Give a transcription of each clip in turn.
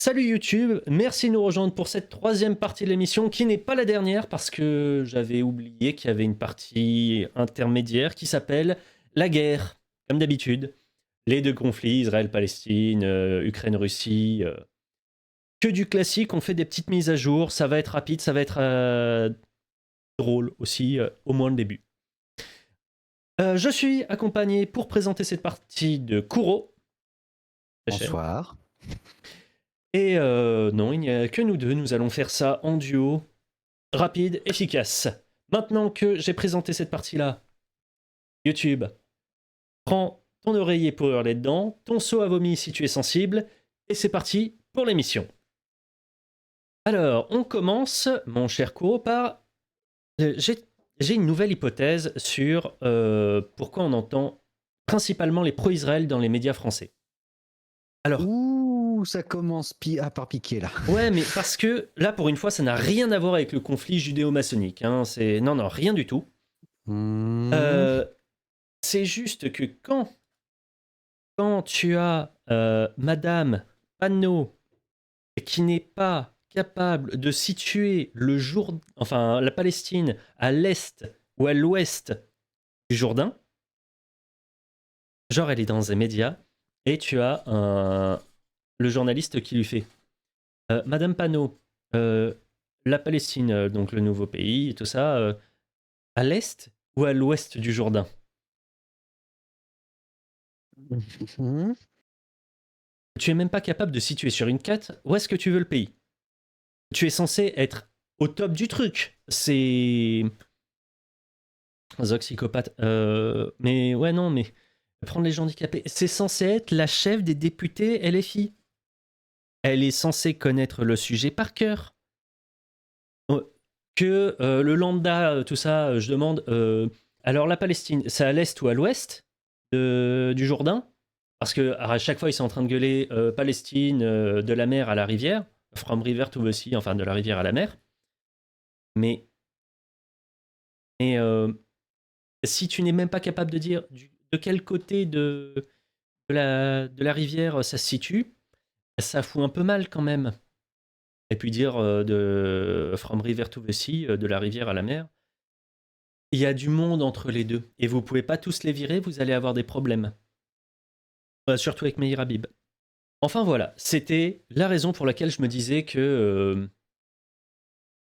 Salut YouTube, merci de nous rejoindre pour cette troisième partie de l'émission qui n'est pas la dernière parce que j'avais oublié qu'il y avait une partie intermédiaire qui s'appelle la guerre, comme d'habitude. Les deux conflits, Israël-Palestine, Ukraine-Russie, que du classique, on fait des petites mises à jour, ça va être rapide, ça va être drôle aussi, au moins le début. Je suis accompagné pour présenter cette partie de Kuro. Bonsoir. Et non, il n'y a que nous deux, nous allons faire ça en duo, rapide, efficace. Maintenant que j'ai présenté cette partie-là, YouTube, prends ton oreiller pour hurler dedans, ton seau à vomi si tu es sensible, et c'est parti pour l'émission. Alors, on commence, mon cher Kuro, par... J'ai une nouvelle hypothèse sur pourquoi on entend principalement les pro-Israël dans les médias français. Alors, Ouh, ça commence par piquer là. ouais, mais parce que là, pour une fois, ça n'a rien à voir avec le conflit judéo-maçonnique. Hein. Non, rien du tout. Euh, c'est juste que quand tu as Madame Panot qui n'est pas capable de situer la Palestine à l'est ou à l'ouest du Jourdain, genre elle est dans un média et tu as le journaliste qui lui fait Madame Panot, la Palestine, donc le nouveau pays et tout ça, à l'est ou à l'ouest du Jourdain? Tu es même pas capable de situer sur une carte où est-ce que tu veux le pays. Tu es censé être au top du truc. C'est... Zoxycopathe. Mais ouais, non, mais prendre les gens handicapés. C'est censé être la chef des députés LFI. Elle est censée connaître le sujet par cœur. Que le lambda, tout ça, je demande... alors la Palestine, c'est à l'est ou à l'ouest du Jourdain? Parce que à chaque fois, ils sont en train de gueuler Palestine, de la mer à la rivière. From river to the sea, enfin de la rivière à la mer. Mais si tu n'es même pas capable de dire de quel côté de la rivière ça se situe, ça fout un peu mal quand même. Et puis dire de From River to the Sea, de la rivière à la mer, il y a du monde entre les deux. Et vous pouvez pas tous les virer, vous allez avoir des problèmes. Surtout avec Meir Habib. Enfin voilà, c'était la raison pour laquelle je me disais que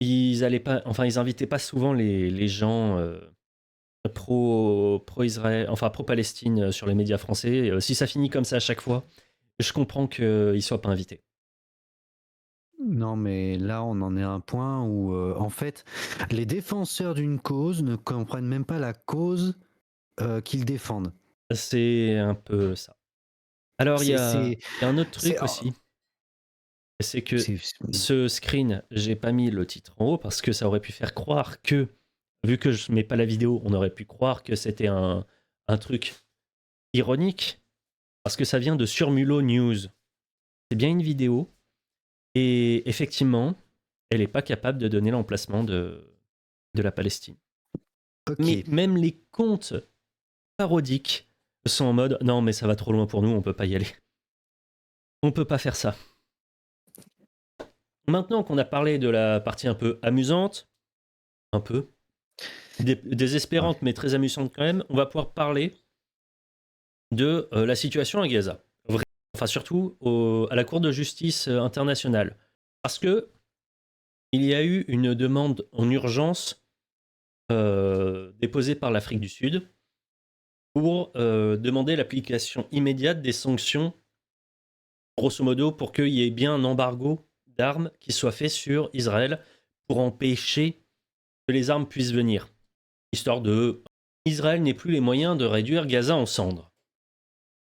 ils invitaient pas souvent les gens pro Israël, enfin pro Palestine sur les médias français. Si ça finit comme ça à chaque fois, je comprends qu'ils soient pas invités. Non, mais là, on en est à un point où, en fait, les défenseurs d'une cause ne comprennent même pas la cause qu'ils défendent. C'est un peu ça. Alors C'est, il c'est, y a un autre c'est, truc aussi, c'est que c'est- ce screen, j'ai pas mis le titre en haut parce que ça aurait pu faire croire que, vu que je mets pas la vidéo, on aurait pu croire que c'était un truc ironique parce que ça vient de Surmulo News. C'est bien une vidéo et effectivement, elle n'est pas capable de donner l'emplacement de la Palestine. Mais ok. même les comptes parodiques sont en mode non mais ça va trop loin pour nous, on peut pas y aller. On peut pas faire ça. Maintenant qu'on a parlé de la partie un peu amusante, un peu Ouais. désespérante mais très amusante quand même, on va pouvoir parler de la situation à Gaza. Enfin surtout à la Cour de justice internationale. Parce que il y a eu une demande en urgence déposée par l'Afrique du Sud pour demander l'application immédiate des sanctions, grosso modo, pour qu'il y ait bien un embargo d'armes qui soit fait sur Israël pour empêcher que les armes puissent venir. Histoire de... Israël n'ait plus les moyens de réduire Gaza en cendres.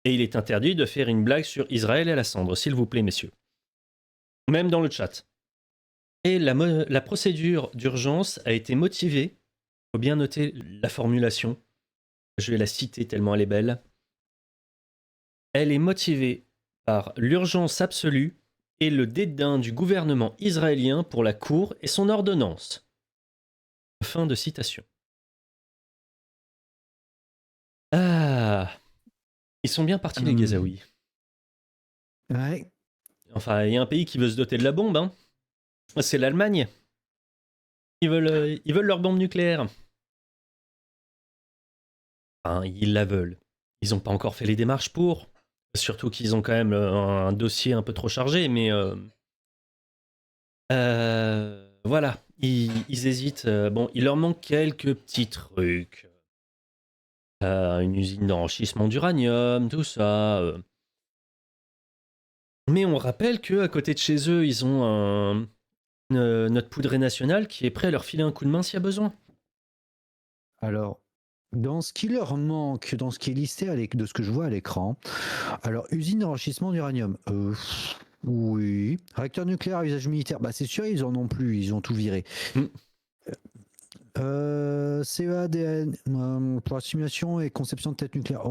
Et il est interdit de faire une blague sur Israël et la cendre, s'il vous plaît, messieurs. Même dans le chat. Et la procédure d'urgence a été motivée, il faut bien noter la formulation, je vais la citer tellement elle est belle. Elle est motivée par l'urgence absolue et le dédain du gouvernement israélien pour la Cour et son ordonnance. Fin de citation. Ah, ils sont bien partis les Hum, Gazaouis. ouais. enfin, il y a un pays qui veut se doter de la bombe, hein. C'est l'Allemagne. Ils veulent leur bombe nucléaire. Enfin, ils la veulent. Ils n'ont pas encore fait les démarches pour. Surtout qu'ils ont quand même un dossier un peu trop chargé, mais voilà, ils hésitent. Bon, il leur manque quelques petits trucs. Une usine d'enrichissement d'uranium, tout ça. Mais on rappelle qu'à côté de chez eux, ils ont notre poudrée nationale qui est prêt à leur filer un coup de main s'il y a besoin. Alors, dans ce qui leur manque, dans ce qui est listé de ce que je vois à l'écran, alors usine d'enrichissement d'uranium. Oui. Réacteur nucléaire à usage militaire. Bah c'est sûr, ils en ont plus, ils ont tout viré. Mm. CEADN pour la simulation et conception de tête nucléaire.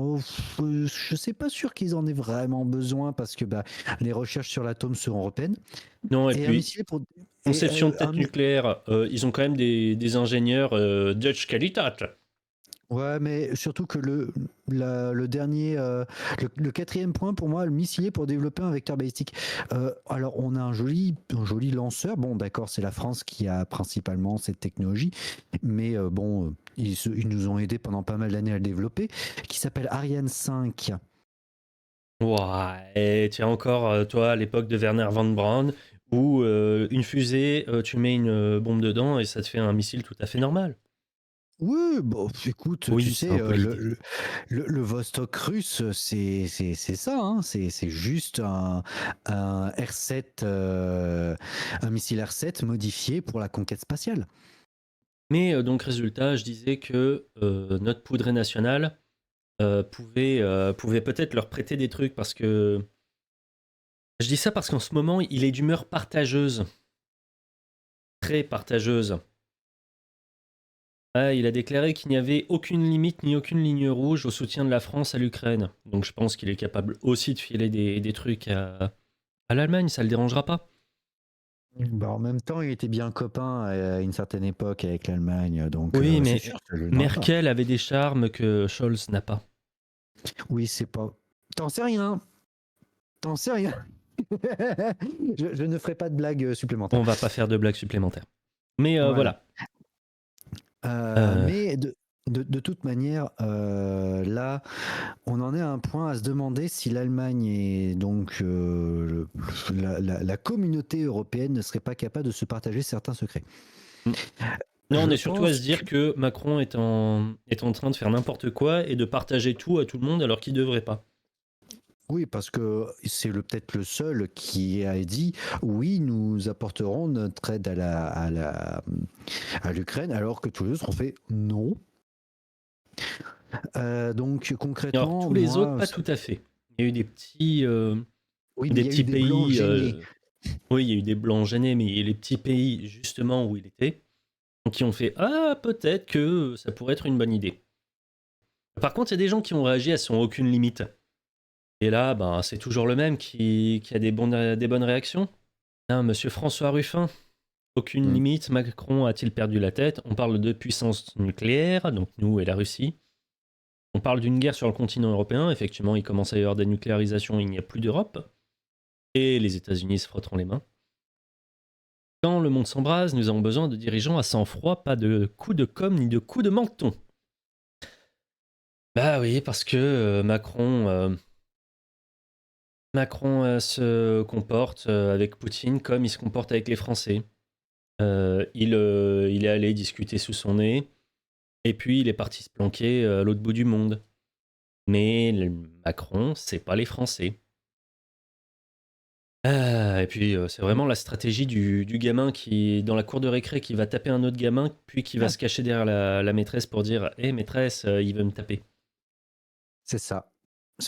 Je sais pas sûr qu'ils en aient vraiment besoin parce que bah, les recherches sur l'atome seront européennes. Non, et Et un puis, missile pour. conception de tête nucléaire, ils ont quand même des ingénieurs Dutch Qualitat. Ouais, mais surtout que le dernier, le quatrième point pour moi, le missiler pour développer un vecteur balistique. Alors, on a un joli lanceur. Bon, d'accord, c'est la France qui a principalement cette technologie, mais bon, ils nous ont aidés pendant pas mal d'années à le développer, qui s'appelle Ariane 5. Ouais, et tu as encore, toi, à l'époque de Werner von Braun, où une fusée, tu mets une bombe dedans et ça te fait un missile tout à fait normal. Oui, bon, écoute, tu Oui, c'est sais, un peu l'idée. le Vostok russe, c'est ça, hein, c'est juste un R7, un missile R7 modifié pour la conquête spatiale. Mais donc, résultat, je disais que notre poudrée nationale pouvait peut-être leur prêter des trucs parce que. Je dis ça parce qu'en ce moment, il est d'humeur partageuse. Très partageuse. Ah, il a déclaré qu'il n'y avait aucune limite ni aucune ligne rouge au soutien de la France à l'Ukraine. Donc je pense qu'il est capable aussi de filer des trucs à l'Allemagne, ça le dérangera pas. Bah, en même temps, il était bien copain à une certaine époque avec l'Allemagne, donc Oui, c'est mais sûr que ça ne gênera pas. Merkel avait des charmes que Scholz n'a pas. Oui, c'est pas. T'en sais rien. T'en sais rien. Je ne ferai pas de blague supplémentaire. On va pas faire de blagues supplémentaires. Mais Voilà. voilà. Euh, Mais de toute manière, là, on en est à un point à se demander si l'Allemagne et donc la communauté européenne ne serait pas capable de se partager certains secrets. Non, on Je est surtout à pense se dire que Macron est en train de faire n'importe quoi et de partager tout à tout le monde alors qu'il devrait pas. oui, parce que c'est peut-être le seul qui a dit oui, nous apporterons notre aide à l'Ukraine, alors que tous les autres ont fait non. Donc Alors concrètement, tous les autres, moi, pas tout à fait. Il y a eu oui, mais des il y a eu petits des blancs pays. gênés. Oui, il y a eu des blancs gênés, mais il y a les petits pays justement où il était qui ont fait ah peut-être que ça pourrait être une bonne idée. Par contre, il y a des gens qui ont réagi à son aucune limite. Et là, ben, c'est toujours le même qui a des bonnes réactions. Hein, Monsieur François Ruffin, aucune Mm. limite, Macron a-t-il perdu la tête? On parle de puissance nucléaire, donc nous et la Russie. On parle d'une guerre sur le continent européen, effectivement, il commence à y avoir des nucléarisations, il n'y a plus d'Europe. Et les États-Unis se frotteront les mains. Quand le monde s'embrase, nous avons besoin de dirigeants à sang-froid, pas de coups de com' ni de coups de menton. Bah oui, parce que Macron se comporte avec Poutine comme il se comporte avec les Français. Il est allé discuter sous son nez, et puis il est parti se planquer à l'autre bout du monde. Mais Macron, c'est pas les Français. Et puis c'est vraiment la stratégie du gamin qui, dans la cour de récré, qui va taper un autre gamin, puis qui va Ah, se cacher derrière la maîtresse pour dire hé maîtresse, il veut me taper. c'est ça.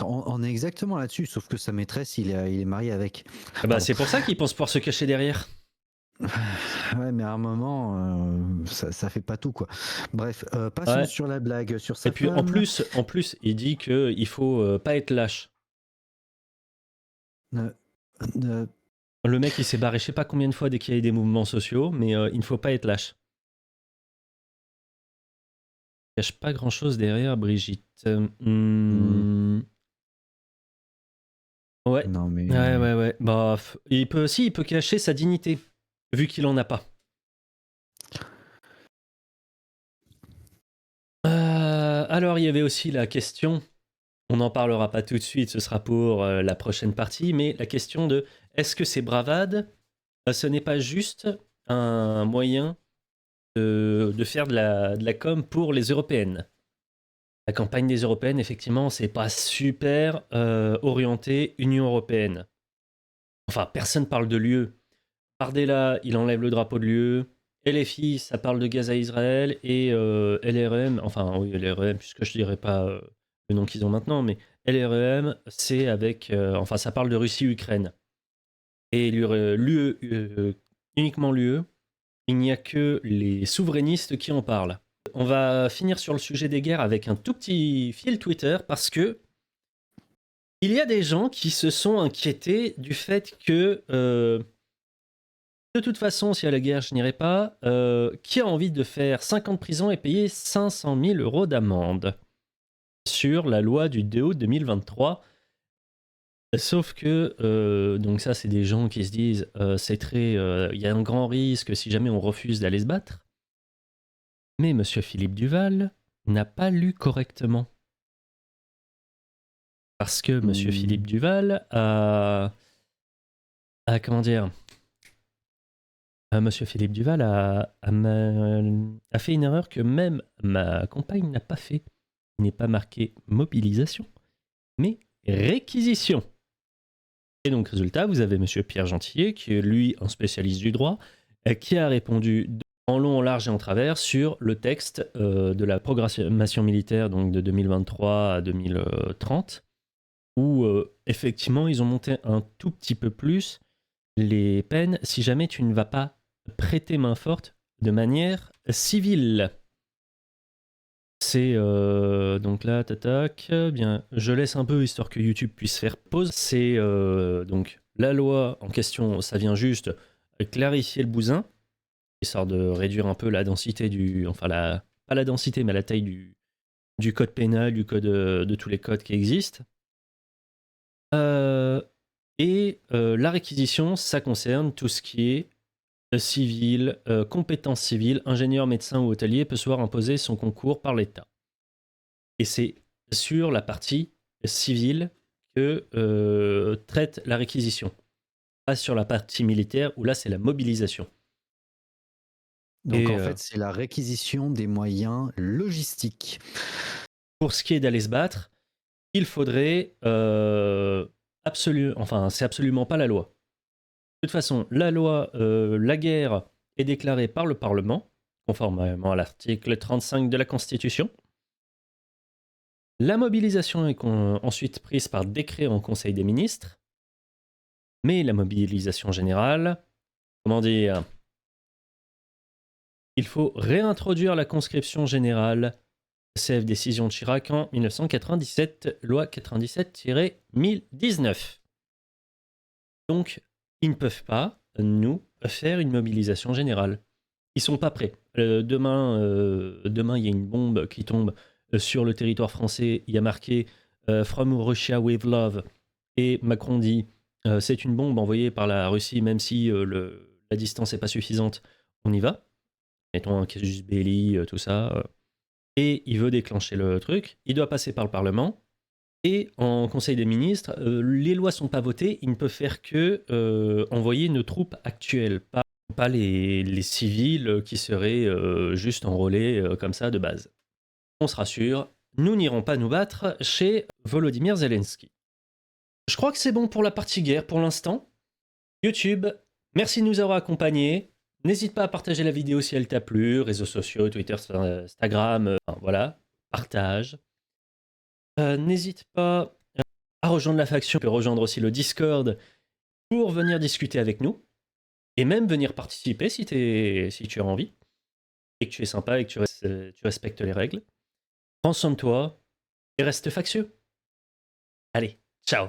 On est exactement là-dessus, sauf que sa maîtresse, il est marié avec. Ah bah, Pardon. c'est pour ça qu'il pense pouvoir se cacher derrière. Ouais, mais à un moment, ça fait pas tout, quoi. Bref, passons Ouais. sur la blague sur Et sa puis femme. en plus, il dit qu'il faut pas être lâche. Euh, euh, Le mec, il s'est barré je sais pas combien de fois dès qu'il y a eu des mouvements sociaux, mais il ne faut pas être lâche. Il cache pas grand chose derrière, Brigitte. hmm, Ouais, Non, mais. ouais. Bah, il peut cacher sa dignité, vu qu'il en a pas. Alors, il y avait aussi la question, on n'en parlera pas tout de suite, ce sera pour la prochaine partie, mais la question de est-ce que ces bravades, ce n'est pas juste un moyen de faire de la com pour les européennes. La campagne des européennes, effectivement, c'est pas super orienté Union européenne. Enfin, personne parle de l'UE. Bardella, il enlève le drapeau de l'UE. LFI, ça parle de gaz à Israël. Et LREM, enfin, oui, LREM, puisque je dirais pas le nom qu'ils ont maintenant, mais LREM, c'est avec. Enfin, ça parle de Russie-Ukraine. Et l'UE, uniquement l'UE, il n'y a que les souverainistes qui en parlent. On va finir sur le sujet des guerres avec un tout petit fil Twitter parce que il y a des gens qui se sont inquiétés du fait que de toute façon, si à la guerre je n'irai pas, qui a envie de faire 5 ans de prison et payer 500 000 € d'amende sur la loi du 2 août 2023. Sauf que, donc ça, c'est des gens qui se disent, c'est très, il y a un grand risque si jamais on refuse d'aller se battre. Mais Monsieur Philippe Duval n'a pas lu correctement. Parce que Monsieur Philippe Duval comment dire, Monsieur Philippe Duval a fait une erreur que même ma compagne n'a pas fait. Il n'est pas marqué mobilisation, mais réquisition. Et donc, résultat, vous avez Monsieur Pierre Gentillet, qui est lui un spécialiste du droit, qui a répondu en long, en large et en travers sur le texte de la programmation militaire donc de 2023 à 2030, où effectivement, ils ont monté un tout petit peu plus les peines si jamais tu ne vas pas prêter main forte de manière civile. C'est donc là, tac, bien, je laisse un peu histoire que YouTube puisse faire pause. C'est donc la loi en question, ça vient juste clarifier le bousin, histoire de réduire un peu la densité pas la densité, mais la taille du code pénal, du code de tous les codes qui existent. La réquisition, ça concerne tout ce qui est civil, compétences civiles, ingénieur, médecin ou hôtelier peut se voir imposer son concours par l'État. Et c'est sur la partie civile que traite la réquisition. Pas sur la partie militaire où là c'est la mobilisation. Donc en fait, c'est la réquisition des moyens logistiques. Pour ce qui est d'aller se battre, il faudrait c'est absolument pas la loi. De toute façon, la loi, la guerre est déclarée par le Parlement, conformément à l'article 35 de la Constitution. La mobilisation est ensuite prise par décret en Conseil des ministres. Mais la mobilisation générale, comment dire, il faut réintroduire la conscription générale, CF décision de Chirac en 1997, loi 97-1019. Donc, ils ne peuvent pas, nous, faire une mobilisation générale. Ils sont pas prêts. Demain, il y a une bombe qui tombe sur le territoire français. Il y a marqué From Russia with Love. Et Macron dit c'est une bombe envoyée par la Russie, même si la distance n'est pas suffisante. On y va. Mettons un casus belli, tout ça. Et il veut déclencher le truc. Il doit passer par le Parlement. Et en Conseil des ministres, les lois sont pas votées. Ils ne peuvent faire que envoyer nos troupes actuelles, pas les civils qui seraient juste enrôlés comme ça de base. On se rassure, nous n'irons pas nous battre chez Volodymyr Zelensky. Je crois que c'est bon pour la partie guerre pour l'instant. YouTube, merci de nous avoir accompagnés. N'hésite pas à partager la vidéo si elle t'a plu. Réseaux sociaux, Twitter, Instagram, voilà, partage. N'hésite pas à rejoindre la faction. Tu peux rejoindre aussi le Discord pour venir discuter avec nous. Et même venir participer si tu as envie. Et que tu es sympa et que tu respectes les règles. Prends soin de toi et reste factieux. Allez, ciao.